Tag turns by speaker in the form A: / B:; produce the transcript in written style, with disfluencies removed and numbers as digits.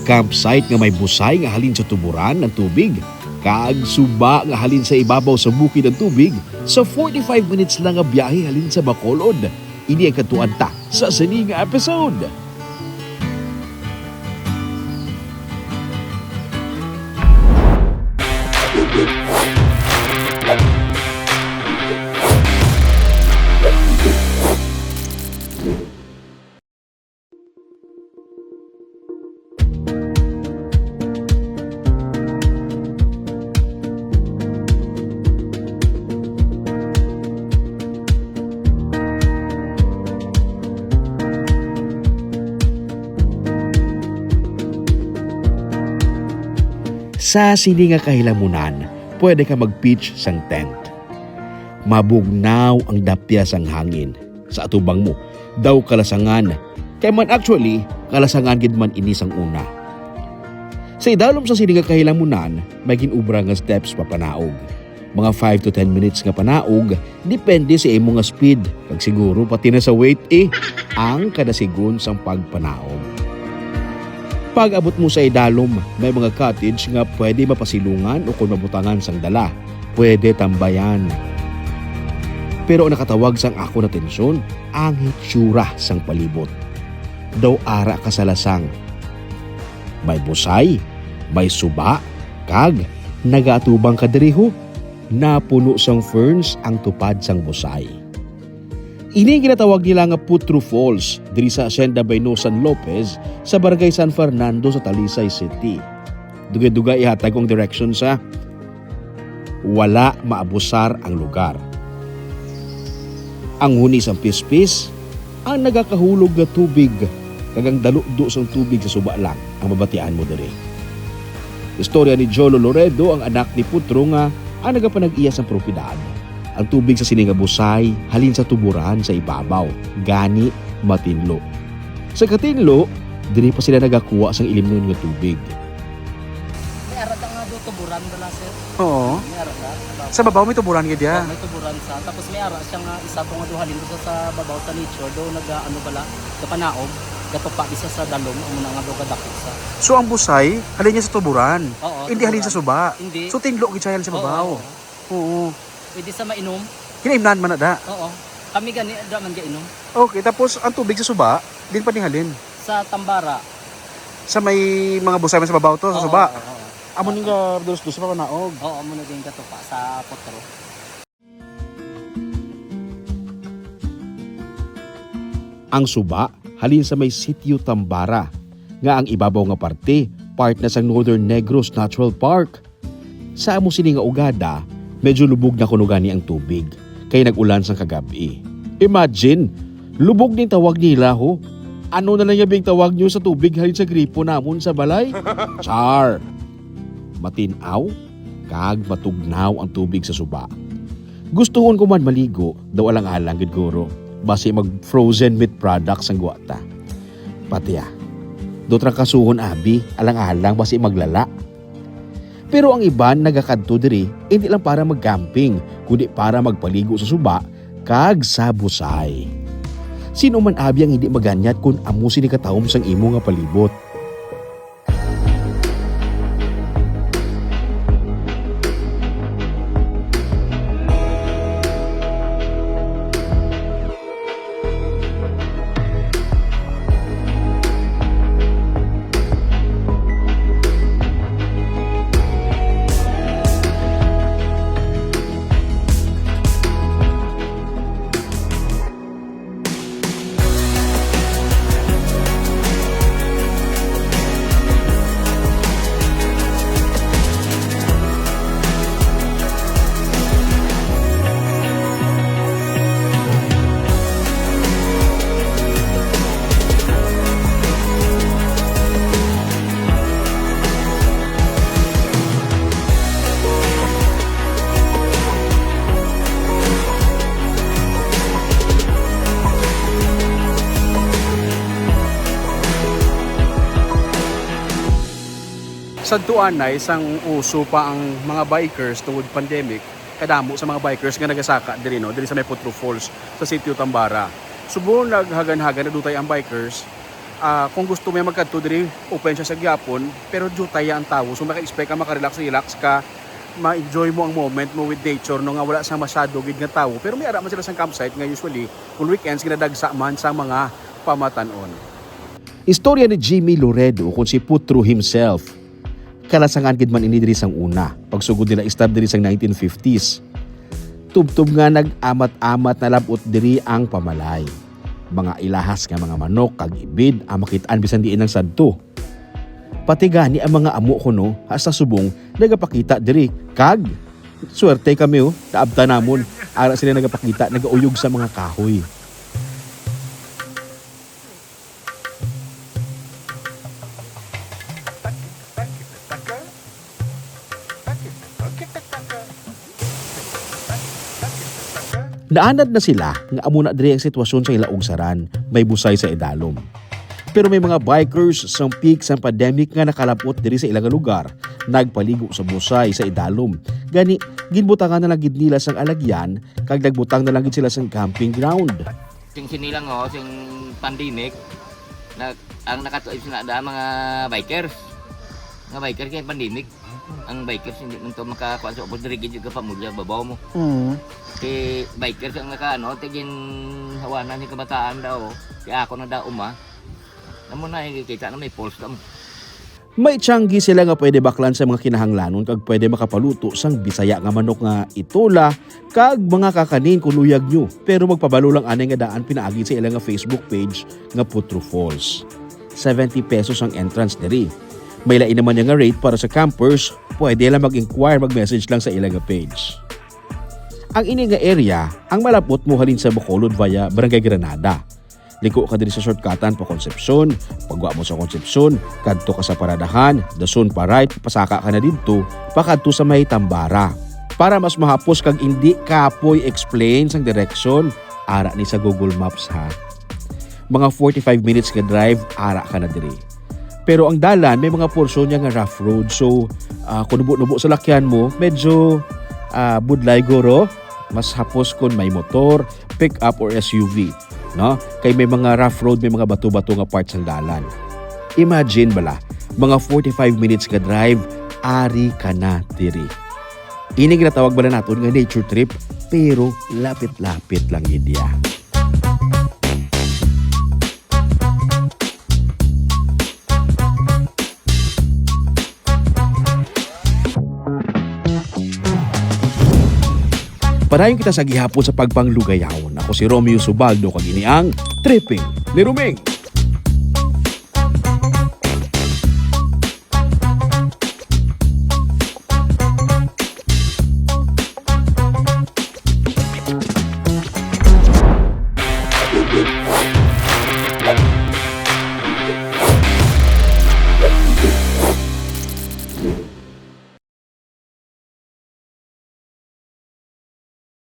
A: campsite nga may busay nga halin sa tuburan ng tubig, kag suba nga halin sa ibabaw sa bukid ng tubig sa 45 minutes lang nga biyahe halin sa Bacolod. Ini ang katuan ta sa sini nga episode. Sa sini nga kahilamunan, pwede ka mag-pitch sang tent. Mabugnaw ang dapya sang hangin. Sa atubang mo, daw kalasangan. Kaya man actually, kalasangan gid man ini sang una. Sa idalom sa sini nga kahilamunan, may ginubra nga steps papanaog. Mga 5 to 10 minutes nga panaog, depende sa imo nga speed. Kag siguro pati na sa weight ang kada sigon sang pagpanaog. Pag abot mo sa idalom, may mga cottage nga pwede mapasilungan o kung mabutangan sang dala, pwede tambayan. Pero nakatawag sang ako na tensyon, ang hitsura sang palibot. Daw ara ka sa lasang. May busay, may suba, kag nagaatubang kadiriho, napuno sang ferns ang tupad sang busay. Ini ginatawag nila nga Putro Falls diri sa Hacienda Baynosan Lopez sa Barangay San Fernando sa Talisay City. Dugay-dugay ihatag kong direction sa wala maabusar ang lugar. Ang huni sang pispis, ang nagakahulog na tubig, kagang daludo sang tubig sa suba lang ang mabatian mo diri. Istorya ni Jolo Loredo, ang anak ni Putro nga ang nagapanag-iya sang propiedad. Ang tubig sa sininga busay, halin sa tuburan sa ibabaw, gani matinlo. Sa katinlo, diri pa sila nagakuha sang ilim nun nga tubig.
B: May arat nga do tuburan dala sir.
C: Oo.
B: May arat ka.
C: Sa babaw may tuburan gid ya.
B: May tuburan sa. Tapos may arat siya nga isa to nga do halin do sa babaw sa nature do ano bala kapanaog. Gatupa bisa sa dalom amo na nga do kadakit sa.
C: So ang busay, halin niya sa tuburan.
B: Oo,
C: Hindi halin sa suba.
B: Hindi.
C: So tinlo gid siya sa babaw. Oo.
B: Pwede sa mainom.
C: Kinaimnan man na da.
B: Oo. Kami gani da man gainom.
C: Okay, tapos ang tubig sa suba, din pa halin.
B: Sa Tambara.
C: Sa may mga busay man sa babaw to, sa suba.
B: Oo.
C: Amo ning ga dos-dos pa panaog.
B: Oo, amo na din gatupa sa Potro.
A: Ang suba, halin sa may sitio Tambara, nga ang ibabaw nga parte, part na sa Northern Negros Natural Park. Sa amo sini nga ugada, medyo lubog na kuno gani ang tubig, kaya nag-ulan sang kagabi. Imagine, lubog din tawag nila ho. Ano na lang yung tawag nyo sa tubig halin sa gripo namon sa balay? Char! Matinaw, kag matugnaw ang tubig sa suba. Gustuhon ko man maligo, daw alang-alang gid guro. Basi mag-frozen meat products ang guwata. Pati dotrang kasuhon abi, alang-alang basi maglala. Pero ang iban nagakadto diri, hindi lang para mag-camping, kundi para magpaligo sa suba, kag sa busay. Sino man abi ang hindi maganyat kung amo sini katawom sang imo nga palibot.
C: Sadtuan na isang uso pa ang mga bikers tungod pandemic, kadamo sa mga bikers nga nagasaka diri sa may Putro Falls sa Sitio Tambara. Subo naghagan-hagan na dutay ang bikers kung gusto mo magkadto diri open siya sa gyapon pero jutay ang tawo so maka-expect ka makarelax ka ma-enjoy mo ang moment mo with nature no nga wala sa masyado gid nga tawo pero may ara man sila sa campsite nga usually kung weekends ginadagsa man sa mga pamatanon.
A: Istorya ni Jimmy Loredo kung si Putro himself. Kalasangan gid man ini diri sang una. Pagsugod nila istab diri sang 1950s. Tubtub nga nag-amat-amat na labot diri ang pamalay. Mga ilahas nga mga manok kag ibid ang makit-an bisan diin ang sadto. Pati gani ang mga amo kuno sa subong nagapakita diri kag swerte kami naabta namon ara sila nagapakita nagauyog sa mga kahoy. Naanad na sila nga amo na diri ang sitwasyon sa ilaog saran, may busay sa idalom. Pero may mga bikers sa peak sa pandemic nga nakalapot diri sa ilang lugar, nagpaligo sa busay sa idalom. Gani ginbutangan na lang gid nila sang alagyan kag nagbutang na lang gid sila sang camping ground.
D: Sing sinilang sing pandemic ang nakatuig sina da mga bikers. Nga bikers kay pandemic. Ang bikers hindi man to makakuha sa opos diri gid ka pamulya babaw mo. Kay bikers ang tigin hawanan ni kabataan daw. Kaya ako na daw Namo na kita na may pulse mo.
A: May tiyanggi sila nga pwede baklan sa mga kinahanglanon kag pwede makapaluto sang Bisaya nga manok nga itola kag mga kakanin kung luyag nyo. Pero magpabalo lang anay nga daan pinaagi sa ilang nga Facebook page nga Putro Falls. 70 pesos ang entrance diri. May lain naman nga rate para sa campers, pwede lang mag-inquire, mag-message lang sa ilang nga page. Ang ini nga area, ang malapot mo halin sa Bacolod via Barangay Granada. Liko ka diri sa shortcutan pa Concepcion, pagwa mo sa Concepcion, kadto ka sa Paradahan, dason pa right, pasaka ka na didto, pakadto sa may Tambara. Para mas mahapos kag hindi kapoy explain sang direksyon, ara ni sa Google Maps ha. Mga 45 minutes nga drive, ara ka na diri. Pero ang dalan may mga porsyon niya nga rough road, so kung nubo-nubo sa lakyan mo, medyo budlay goro, mas hapos kun may motor, pick up or SUV. No? Kay may mga rough road, may mga bato-bato nga parts ng dalan. Imagine bala, mga 45 minutes ka drive, ari ka na diri. Ini ginatawag bala naton nga nature trip, pero lapit-lapit lang idya. Padayon kita sa gihapon sa pagpanglugayawon. Ako si Romeo Subaldo kag ini ang Tripping ni Ruming.